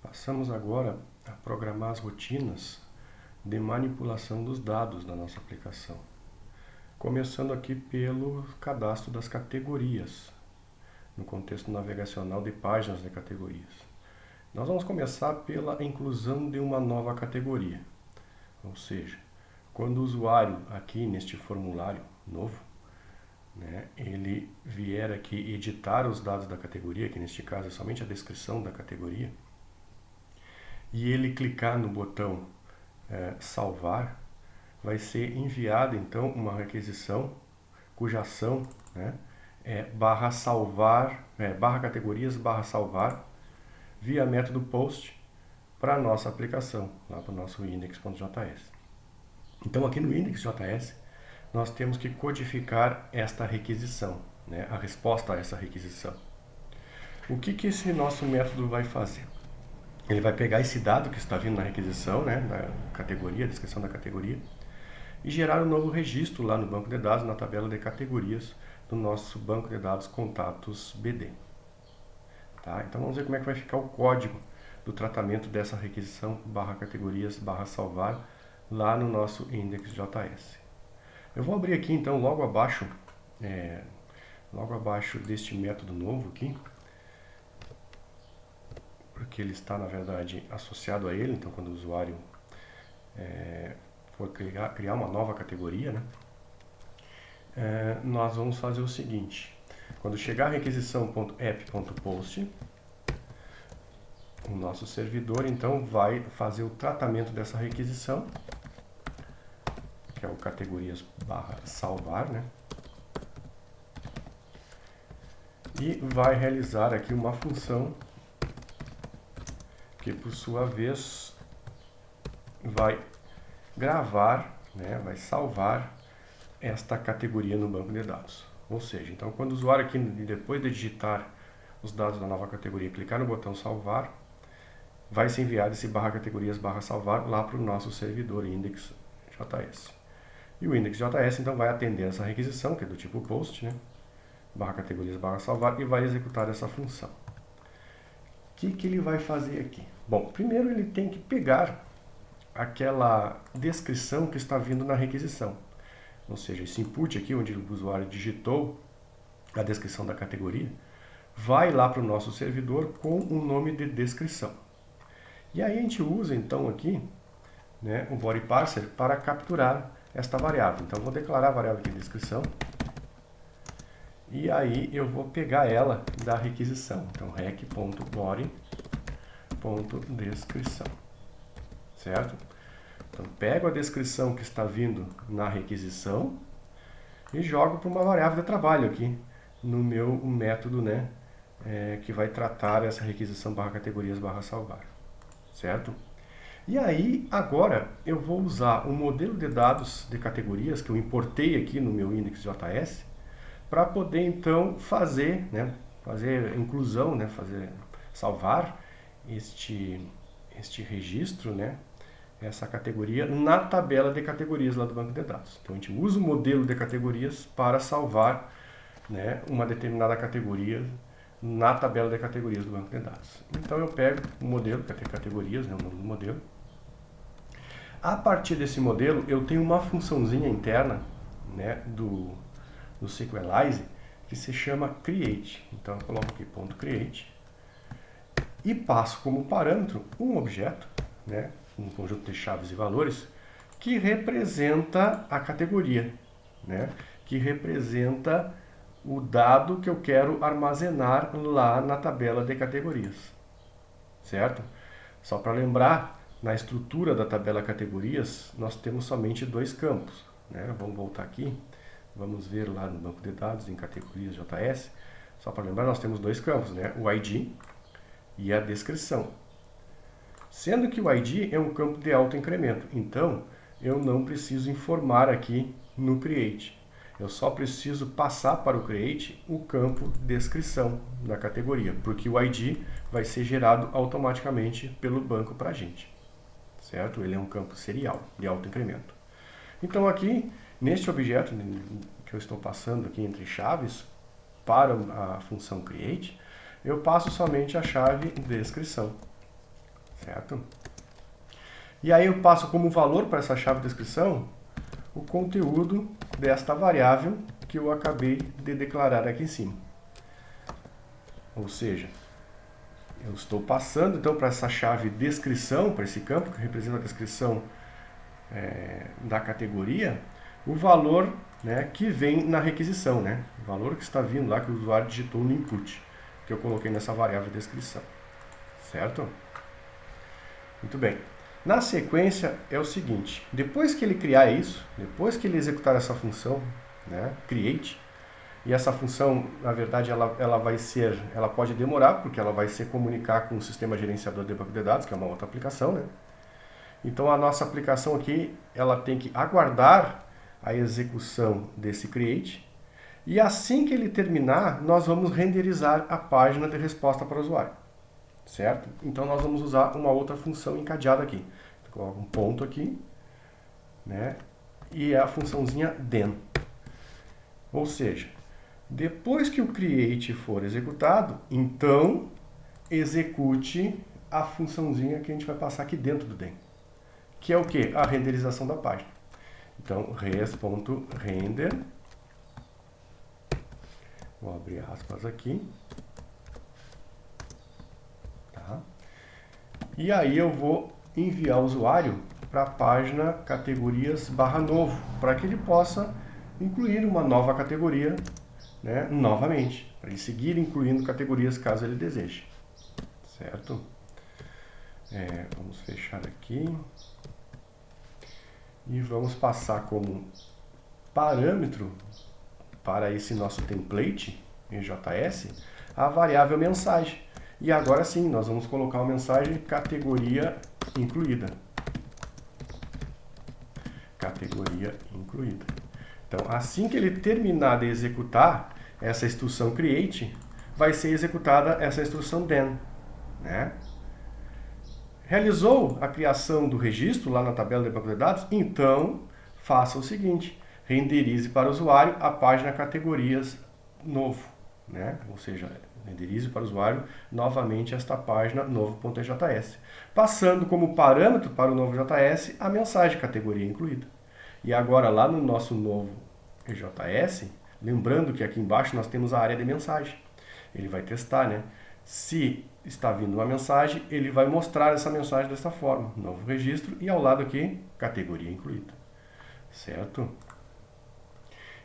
Passamos agora a programar as rotinas de manipulação dos dados da nossa aplicação. Começando aqui pelo cadastro das categorias, no contexto navegacional de páginas de categorias. Nós vamos começar pela inclusão de uma nova categoria, ou seja, quando o usuário aqui neste formulário novo, ele vier aqui editar os dados da categoria, que neste caso é somente a descrição da categoria, e ele clicar no botão salvar, vai ser enviada então uma requisição cuja ação é barra salvar, barra categorias, barra salvar, via método post para a nossa aplicação, lá para o nosso index.js. Então aqui no index.js nós temos que codificar esta requisição, a resposta a essa requisição. O que esse nosso método vai fazer? Ele vai pegar esse dado que está vindo na requisição, da categoria, descrição da categoria, e gerar um novo registro lá no banco de dados, na tabela de categorias do nosso banco de dados contatos BD. Tá? Então vamos ver como é que vai ficar o código do tratamento dessa requisição barra categorias barra salvar lá no nosso index.js. Eu vou abrir aqui então logo abaixo deste método novo aqui, porque ele está, na verdade, associado a ele. Então, quando o usuário for criar uma nova categoria, nós vamos fazer o seguinte. Quando chegar a requisição.app.post, o nosso servidor, então, vai fazer o tratamento dessa requisição, que é o categorias barra salvar, e vai realizar aqui uma função que, por sua vez, vai gravar, vai salvar esta categoria no banco de dados. Ou seja, então quando o usuário aqui, depois de digitar os dados da nova categoria, clicar no botão salvar, vai ser enviado esse barra categorias barra salvar lá para o nosso servidor index.js. E o index.js então vai atender essa requisição, que é do tipo post, barra categorias barra salvar, e vai executar essa função. O que ele vai fazer aqui? Bom, primeiro ele tem que pegar aquela descrição que está vindo na requisição. Ou seja, esse input aqui, onde o usuário digitou a descrição da categoria, vai lá para o nosso servidor com o nome de descrição. E aí a gente usa então aqui o body parser para capturar esta variável. Então eu vou declarar a variável de descrição. E aí eu vou pegar ela da requisição. Então rec.body.descrição. Certo? Então pego a descrição que está vindo na requisição e jogo para uma variável de trabalho aqui no meu método, que vai tratar essa requisição barra categorias barra salvar. Certo? E aí agora eu vou usar o modelo de dados de categorias que eu importei aqui no meu index.js para poder então fazer inclusão, salvar este registro, essa categoria na tabela de categorias lá do banco de dados. Então a gente usa o modelo de categorias para salvar uma determinada categoria na tabela de categorias do banco de dados. Então eu pego o modelo, que tem categorias, o nome do modelo. A partir desse modelo eu tenho uma funçãozinha interna do SQLize que se chama create. Então eu coloco aqui .create e passo como parâmetro um objeto, um conjunto de chaves e valores que representa a categoria, que representa o dado que eu quero armazenar lá na tabela de categorias, certo? Só para lembrar, na estrutura da tabela categorias nós temos somente dois campos, Vamos voltar aqui. Vamos ver lá no banco de dados, em categorias JS. Só para lembrar, nós temos dois campos, o ID e a descrição. Sendo que o ID é um campo de autoincremento, então eu não preciso informar aqui no create. Eu só preciso passar para o create o campo descrição da categoria, porque o ID vai ser gerado automaticamente pelo banco para a gente. Certo? Ele é um campo serial de autoincremento. Então aqui, neste objeto que eu estou passando aqui entre chaves, para a função create, eu passo somente a chave descrição. certo? E aí eu passo como valor para essa chave de descrição o conteúdo desta variável que eu acabei de declarar aqui em cima. Ou seja, eu estou passando então para essa chave descrição, para esse campo que representa a descrição da categoria, o valor, né, que vem na requisição, né? O valor que está vindo lá que o usuário digitou no input, que eu coloquei nessa variável descrição, certo? Muito bem. Na sequência é o seguinte, depois que ele criar isso, depois que ele executar essa função, né, create, e essa função, na verdade, ela pode demorar, porque ela vai se comunicar com o sistema gerenciador de banco de dados, que é uma outra aplicação, né? Então a nossa aplicação aqui, ela tem que aguardar a execução desse create, e assim que ele terminar, nós vamos renderizar a página de resposta para o usuário, certo? Então nós vamos usar uma outra função encadeada aqui. Coloca um ponto aqui, né? E é a funçãozinha then. Ou seja, depois que o create for executado, então execute a funçãozinha que a gente vai passar aqui dentro do then, que é o que? A renderização da página. Então, res.render, vou abrir aspas aqui, tá? E aí eu vou enviar o usuário para a página categorias /novo, para que ele possa incluir uma nova categoria, né, novamente, para ele seguir incluindo categorias caso ele deseje, certo? Vamos fechar aqui e vamos passar como parâmetro para esse nosso template em JS a variável mensagem. E agora sim, nós vamos colocar uma mensagem categoria incluída. Categoria incluída. Então, assim que ele terminar de executar essa instrução create, vai ser executada essa instrução then, né? Realizou a criação do registro lá na tabela de banco de dados? Então, faça o seguinte, renderize para o usuário a página categorias novo, né? Ou seja, renderize para o usuário novamente esta página novo.js, passando como parâmetro para o novo JS a mensagem categoria incluída. E agora lá no nosso novo JS, lembrando que aqui embaixo nós temos a área de mensagem. Ele vai testar, né? Se está vindo uma mensagem, ele vai mostrar essa mensagem dessa forma, novo registro, e ao lado aqui, categoria incluída, certo?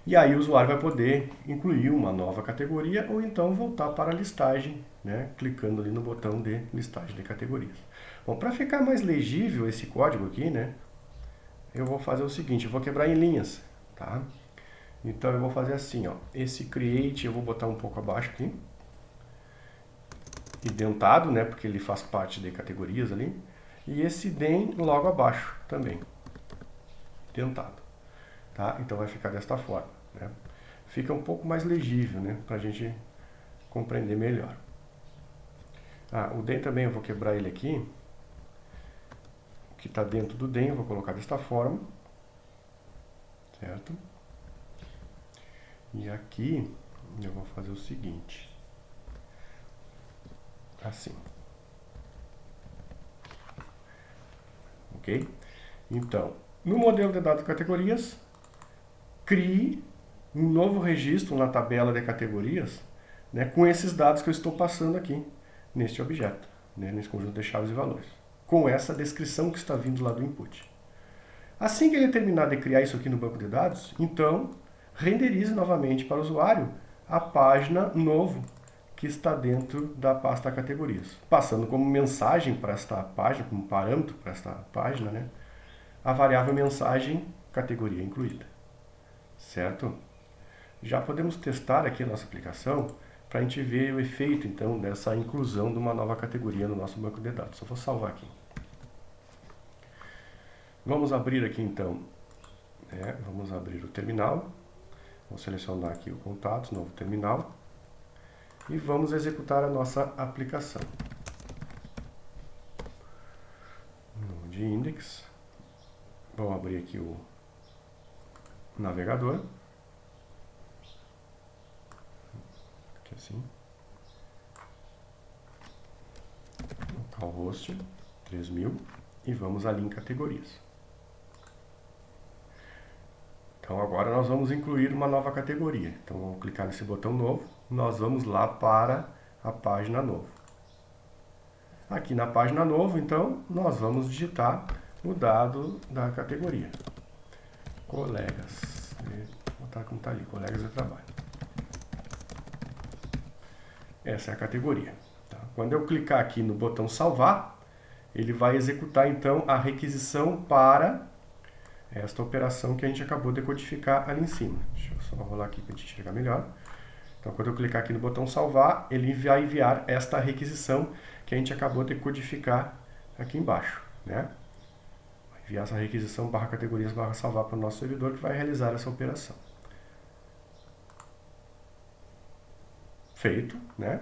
E aí o usuário vai poder incluir uma nova categoria ou então voltar para a listagem, né? Clicando ali no botão de listagem de categorias. Bom, para ficar mais legível esse código aqui, né? Eu vou fazer o seguinte, eu vou quebrar em linhas, tá? Então eu vou fazer assim, ó, esse create eu vou botar um pouco abaixo aqui, identado, né, porque ele faz parte de categorias ali, e esse then logo abaixo também, identado, tá? Então vai ficar desta forma, né? Fica um pouco mais legível, né, para a gente compreender melhor. O then também eu vou quebrar ele aqui, o que está dentro do then eu vou colocar desta forma, certo? E aqui eu vou fazer o seguinte, assim, ok? Então, no modelo de dados de categorias, crie um novo registro na tabela de categorias, né, com esses dados que eu estou passando aqui, neste objeto, né, nesse conjunto de chaves e valores, com essa descrição que está vindo lá do input. Assim que ele terminar de criar isso aqui no banco de dados, então, renderize novamente para o usuário a página novo que está dentro da pasta categorias, passando como mensagem para esta página, como parâmetro para esta página, né, a variável mensagem categoria incluída, certo? Já podemos testar aqui a nossa aplicação para a gente ver o efeito, então, dessa inclusão de uma nova categoria no nosso banco de dados. Só vou salvar aqui. Vamos abrir aqui, então, vamos abrir o terminal. Vou selecionar aqui o contatos, novo terminal. E vamos executar a nossa aplicação. Node index. Vou abrir aqui o navegador. Assim, localhost 3.000 e vamos ali em categorias. Então agora nós vamos incluir uma nova categoria. Então vamos clicar nesse botão novo, nós vamos lá para a página novo. Aqui na página novo, então, nós vamos digitar o dado da categoria. Colegas, vou botar como está ali, colegas de trabalho. Essa é a categoria. Tá? Quando eu clicar aqui no botão salvar, ele vai executar então a requisição para esta operação que a gente acabou de codificar ali em cima. Deixa eu só rolar aqui para a gente enxergar melhor. Então, quando eu clicar aqui no botão salvar, ele vai enviar esta requisição que a gente acabou de codificar aqui embaixo, né? Vai enviar essa requisição barra categorias barra salvar para o nosso servidor que vai realizar essa operação. Feito, né?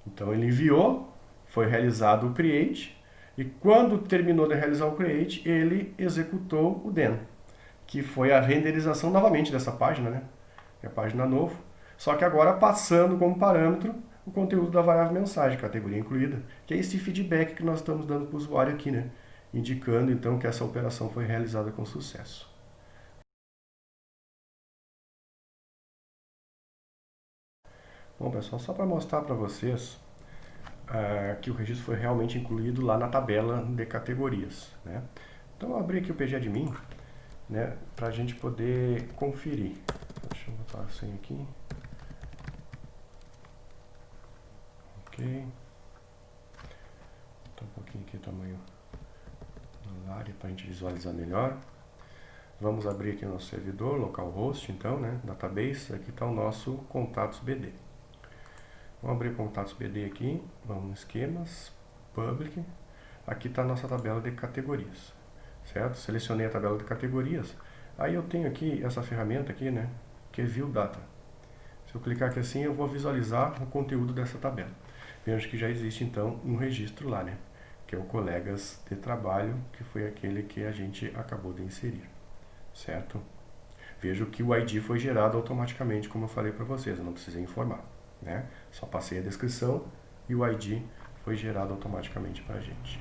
Então, ele enviou, foi realizado o create, e quando terminou de realizar o create, ele executou o den, que foi a renderização novamente dessa página, né? Que é a página novo. Só que agora passando como parâmetro o conteúdo da variável mensagem, categoria incluída, que é esse feedback que nós estamos dando para o usuário aqui, né? Indicando então que essa operação foi realizada com sucesso. Bom, pessoal, só para mostrar para vocês que o registro foi realmente incluído lá na tabela de categorias, né? Então, eu abri aqui o pgadmin, né, para a gente poder conferir. Deixa eu botar assim aqui. Ok. Tá um pouquinho aqui o tamanho da área para a gente visualizar melhor. Vamos abrir aqui o nosso servidor, localhost, então, né, database. Aqui está o nosso contatos BD. Vamos abrir contatos BD aqui, vamos no esquemas, public. Aqui está a nossa tabela de categorias, certo? Selecionei a tabela de categorias. Aí eu tenho aqui essa ferramenta aqui, né, que é View Data. Se eu clicar aqui assim, eu vou visualizar o conteúdo dessa tabela. Veja que já existe então um registro lá, né? Que é o colegas de trabalho, que foi aquele que a gente acabou de inserir, certo? Vejo que o ID foi gerado automaticamente, como eu falei para vocês, eu não precisei informar, né? Só passei a descrição e o ID foi gerado automaticamente para a gente.